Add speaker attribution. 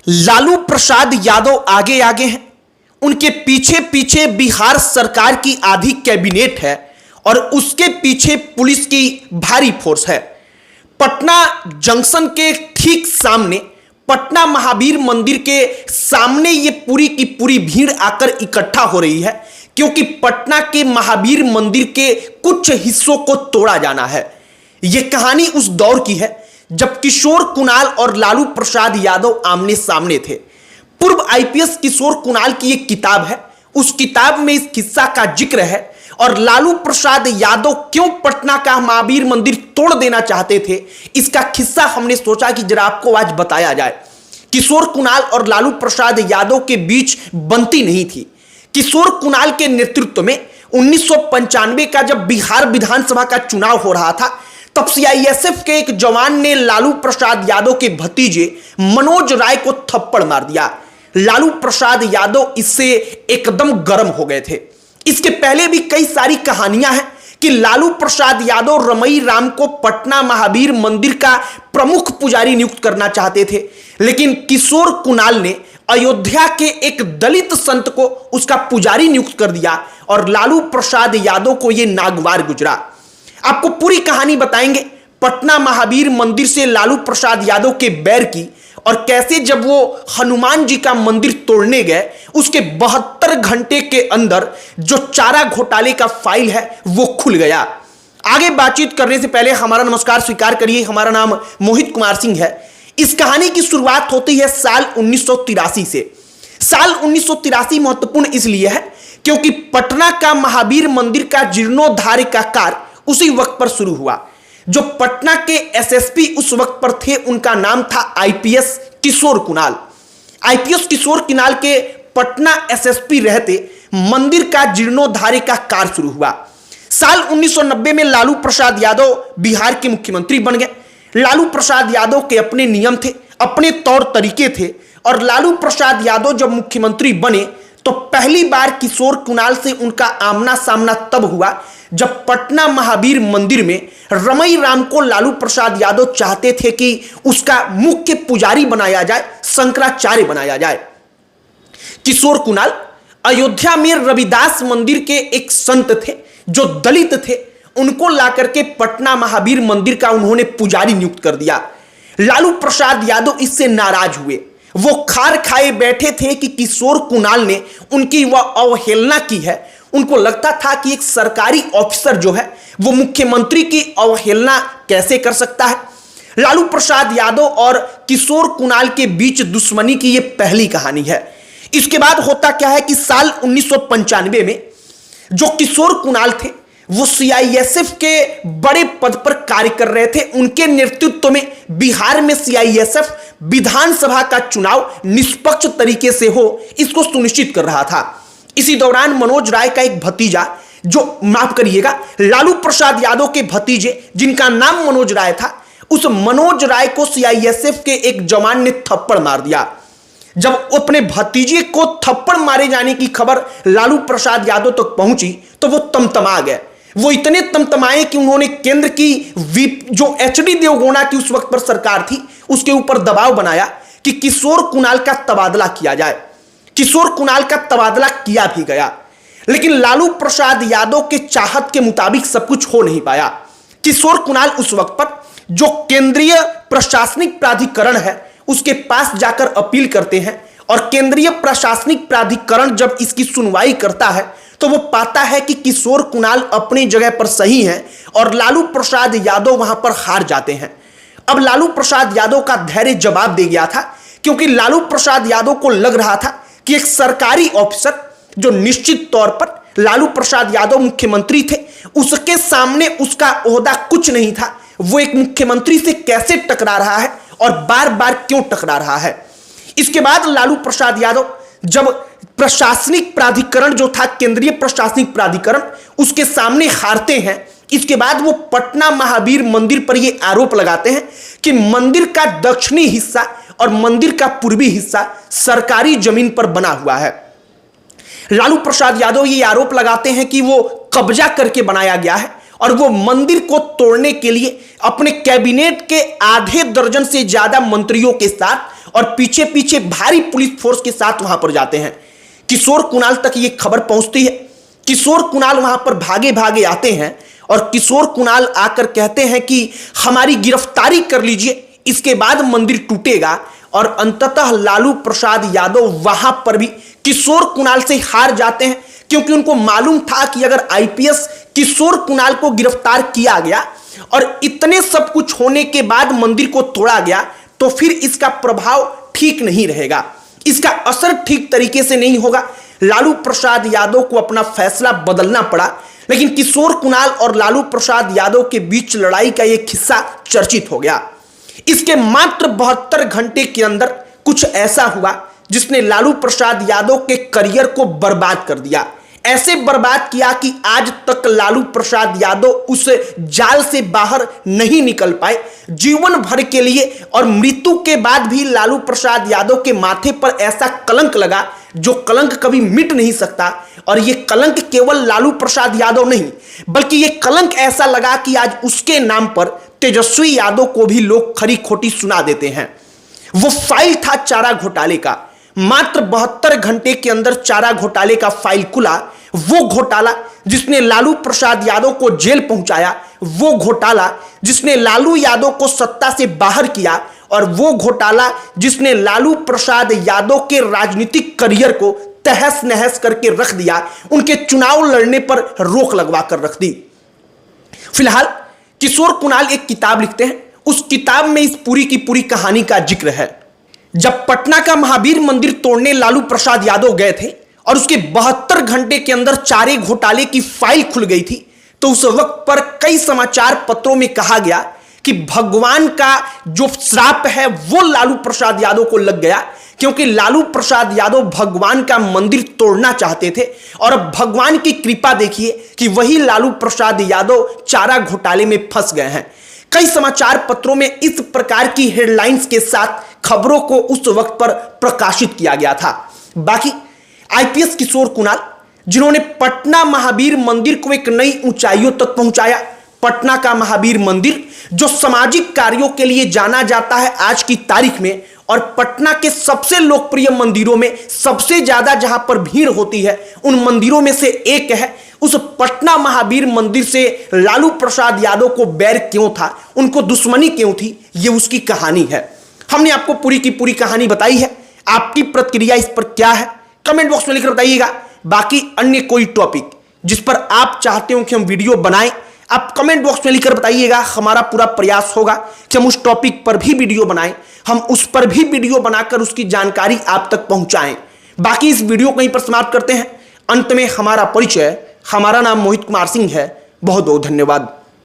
Speaker 1: लालू प्रसाद यादव आगे आगे हैं, उनके पीछे पीछे बिहार सरकार की आधी कैबिनेट है और उसके पीछे पुलिस की भारी फोर्स है। पटना जंक्शन के ठीक सामने, पटना महावीर मंदिर के सामने ये पूरी की पूरी भीड़ आकर इकट्ठा हो रही है, क्योंकि पटना के महावीर मंदिर के कुछ हिस्सों को तोड़ा जाना है। यह कहानी उस दौर की है जब किशोर कुणाल और लालू प्रसाद यादव आमने सामने थे। पूर्व आईपीएस किशोर कुणाल की एक किताब है, उस किताब में इस किस्सा का जिक्र है और लालू प्रसाद यादव क्यों पटना का महावीर मंदिर तोड़ देना चाहते थे, इसका किस्सा हमने सोचा कि जरा आपको आज बताया जाए। किशोर कुणाल और लालू प्रसाद यादव के बीच बनती नहीं थी। किशोर कुणाल के नेतृत्व में 1995 का जब बिहार विधानसभा का चुनाव हो रहा था, तब सीआईएसएफ के एक जवान ने लालू प्रसाद यादव के भतीजे मनोज राय को थप्पड़ मार दिया। लालू प्रसाद यादव इससे एकदम गर्म हो गए थे। इसके पहले भी कई सारी कहानियां हैं कि लालू प्रसाद यादव रमई राम को पटना महावीर मंदिर का प्रमुख पुजारी नियुक्त करना चाहते थे, लेकिन किशोर कुणाल ने अयोध्या के एक दलित संत को उसका पुजारी नियुक्त कर दिया और लालू प्रसाद यादव को यह नागवार गुजरा। आपको पूरी कहानी बताएंगे, पटना महावीर मंदिर से लालू प्रसाद यादव के बैर की, और कैसे जब वो हनुमान जी का मंदिर तोड़ने गए उसके 72 घंटे के अंदर जो चारा घोटाले का फाइल है वो खुल गया। आगे बातचीत करने से पहले हमारा नमस्कार स्वीकार करिए। हमारा नाम मोहित कुमार सिंह है। इस कहानी की शुरुआत होती है साल 1983 से। साल 1983 महत्वपूर्ण इसलिए है क्योंकि पटना का महावीर मंदिर का जीर्णोद्धार का कार्य उसी वक्त पर शुरू हुआ। जो पटना के एसएसपी उस वक्त पर थे, उनका नाम था आईपीएस किशोर कुणाल। आईपीएस किशोर कुणाल के पटना एसएसपी रहते मंदिर का जीर्णोद्धार का कार्य शुरू हुआ। साल 1990 में लालू प्रसाद यादव बिहार के मुख्यमंत्री बन गए। लालू प्रसाद यादव के अपने नियम थे, अपने तौर तरीके थे, और लालू प्रसाद यादव जब मुख्यमंत्री बने तो पहली बार किशोर कुणाल से उनका आमना सामना तब हुआ जब पटना महावीर मंदिर में रमई राम को लालू प्रसाद यादव चाहते थे कि उसका मुख्य पुजारी बनाया जाए, शंकराचार्य बनाया जाए। किशोर कुणाल अयोध्या में रविदास मंदिर के एक संत थे जो दलित थे, उनको लाकर के पटना महावीर मंदिर का उन्होंने पुजारी नियुक्त कर दिया। लालू प्रसाद यादव इससे नाराज हुए। वो खार खाए बैठे थे कि किशोर कुणाल ने उनकी वह अवहेलना की है। उनको लगता था कि एक सरकारी ऑफिसर जो है वो मुख्यमंत्री की अवहेलना कैसे कर सकता है। लालू प्रसाद यादव और किशोर कुणाल के बीच दुश्मनी की यह पहली कहानी है। इसके बाद होता क्या है कि साल 1995 में जो किशोर कुणाल थे वो सीआईएसएफ के बड़े पद पर कार्य कर रहे थे। उनके नेतृत्व में बिहार में सीआईएसएफ विधानसभा का चुनाव निष्पक्ष तरीके से हो, इसको सुनिश्चित कर रहा था। इसी दौरान मनोज राय का एक भतीजा, जो माफ करिएगा लालू प्रसाद यादव के भतीजे जिनका नाम मनोज राय था, उस मनोज राय को सीआईएसएफ के एक जवान ने थप्पड़ मार दिया। जब अपने भतीजे को थप्पड़ मारे जाने की खबर लालू प्रसाद यादव तक पहुंची तो वो तमतमा गए। वो इतने तमतमाए कि उन्होंने केंद्र की जो एचडी देवगौड़ा की उस वक्त पर सरकार थी उसके ऊपर दबाव बनाया कि किशोर कुणाल का तबादला किया जाए। किशोर कुणाल का तबादला किया भी गया, लेकिन लालू प्रसाद यादव के चाहत के मुताबिक सब कुछ हो नहीं पाया। किशोर कुणाल उस वक्त पर जो केंद्रीय प्रशासनिक प्राधिकरण है उसके पास जाकर अपील करते हैं, और केंद्रीय प्रशासनिक प्राधिकरण जब इसकी सुनवाई करता है तो वो पाता है कि किशोर कुणाल अपनी जगह पर सही हैं और लालू प्रसाद यादव वहां पर हार जाते हैं। अब लालू प्रसाद यादव का धैर्य जवाब दे गया था, क्योंकि लालू प्रसाद यादव को लग रहा था कि एक सरकारी ऑफिसर जो निश्चित तौर पर लालू प्रसाद यादव मुख्यमंत्री थे, उसके सामने उसका ओहदा कुछ नहीं था। वो एक मुख्यमंत्री से कैसे टकरा रहा है और बार बार क्यों टकरा रहा है। इसके बाद लालू प्रसाद यादव जब प्रशासनिक प्राधिकरण जो था, केंद्रीय प्रशासनिक प्राधिकरण, उसके सामने हारते हैं, इसके बाद वो पटना महावीर मंदिर पर ये आरोप लगाते हैं कि मंदिर का दक्षिणी हिस्सा और मंदिर का पूर्वी हिस्सा सरकारी जमीन पर बना हुआ है। लालू प्रसाद यादव ये आरोप लगाते हैं कि वो कब्जा करके बनाया गया है और वो मंदिर को तोड़ने के लिए अपने कैबिनेट के आधे दर्जन से ज्यादा मंत्रियों के साथ और पीछे पीछे भारी पुलिस फोर्स के साथ वहां पर जाते हैं। किशोर कुणाल तक ये खबर पहुंचती है। किशोर कुणाल वहां पर भागे भागे आते हैं और किशोर कुणाल आकर कहते हैं कि हमारी गिरफ्तारी कर लीजिए, इसके बाद मंदिर टूटेगा। और अंततः लालू प्रसाद यादव वहां पर भी किशोर कुणाल से हार जाते हैं, क्योंकि उनको मालूम था कि अगर आईपीएस किशोर कुणाल को गिरफ्तार किया गया और इतने सब कुछ होने के बाद मंदिर को तोड़ा गया तो फिर इसका प्रभाव ठीक नहीं रहेगा, इसका असर ठीक तरीके से नहीं होगा। लालू प्रसाद यादव को अपना फैसला बदलना पड़ा। लेकिन किशोर कुणाल और लालू प्रसाद यादव के बीच लड़ाई का एक हिस्सा चर्चित हो गया। इसके मात्र 72 घंटे के अंदर कुछ ऐसा हुआ जिसने लालू प्रसाद यादव के करियर को बर्बाद कर दिया। ऐसे बर्बाद किया कि आज तक लालू प्रसाद यादव उस जाल से बाहर नहीं निकल पाए। जीवन भर के लिए और मृत्यु के बाद भी लालू प्रसाद यादव के माथे पर ऐसा कलंक लगा जो कलंक कभी मिट नहीं सकता। और यह कलंक केवल लालू प्रसाद यादव नहीं, बल्कि यह कलंक ऐसा लगा कि आज उसके नाम पर तेजस्वी यादव को भी लोग खरी खोटी सुना देते हैं। वो फाइल था चारा घोटाले का। मात्र 72 घंटे के अंदर चारा घोटाले का फाइल खुला। वो घोटाला जिसने लालू प्रसाद यादव को जेल पहुंचाया, वो घोटाला जिसने लालू यादव को सत्ता से बाहर किया, और वो घोटाला जिसने लालू प्रसाद यादव के राजनीतिक करियर को तहस नहस करके रख दिया, उनके चुनाव लड़ने पर रोक लगवा कर रख दी। फिलहाल किशोर कुणाल एक किताब लिखते हैं। उस किताब में इस पूरी की पूरी कहानी का जिक्र है। जब पटना का महावीर मंदिर तोड़ने लालू प्रसाद यादव गए थे और उसके 72 घंटे के अंदर चारे घोटाले की फाइल खुल गई थी, तो उस वक्त पर कई समाचार पत्रों में कहा गया कि भगवान का जो श्राप है वो लालू प्रसाद यादव को लग गया, क्योंकि लालू प्रसाद यादव भगवान का मंदिर तोड़ना चाहते थे। और अब भगवान की कृपा देखिए कि वही लालू प्रसाद यादव चारा घोटाले में फंस गए हैं। कई समाचार पत्रों में इस प्रकार की हेडलाइंस के साथ खबरों को उस वक्त पर प्रकाशित किया गया था। बाकी आईपीएस किशोर कुणाल, जिन्होंने पटना महावीर मंदिर को एक नई ऊंचाइयों तक पहुंचाया। पटना का महावीर मंदिर जो सामाजिक कार्यों के लिए जाना जाता है आज की तारीख में, और पटना के सबसे लोकप्रिय मंदिरों में सबसे ज्यादा जहां पर भीड़ होती है उन मंदिरों में से एक है। उस पटना महावीर मंदिर से लालू प्रसाद यादव को बैर क्यों था, उनको दुश्मनी क्यों थी, ये उसकी कहानी है। हमने आपको पूरी की पूरी कहानी बताई है। आपकी प्रतिक्रिया इस पर क्या है, कमेंट बॉक्स में लिखकर बताइएगा। बाकी अन्य कोई टॉपिक जिस पर आप चाहते हो कि हम वीडियो बनाएं, आप कमेंट बॉक्स में लिखकर बताइएगा। हमारा पूरा प्रयास होगा कि हम उस टॉपिक पर भी वीडियो बनाएं, हम उस पर भी वीडियो बनाकर उसकी जानकारी आप तक पहुंचाएं। बाकी इस वीडियो को यहीं पर समाप्त करते हैं। अंत में हमारा परिचय, हमारा नाम मोहित कुमार सिंह है। बहुत बहुत धन्यवाद।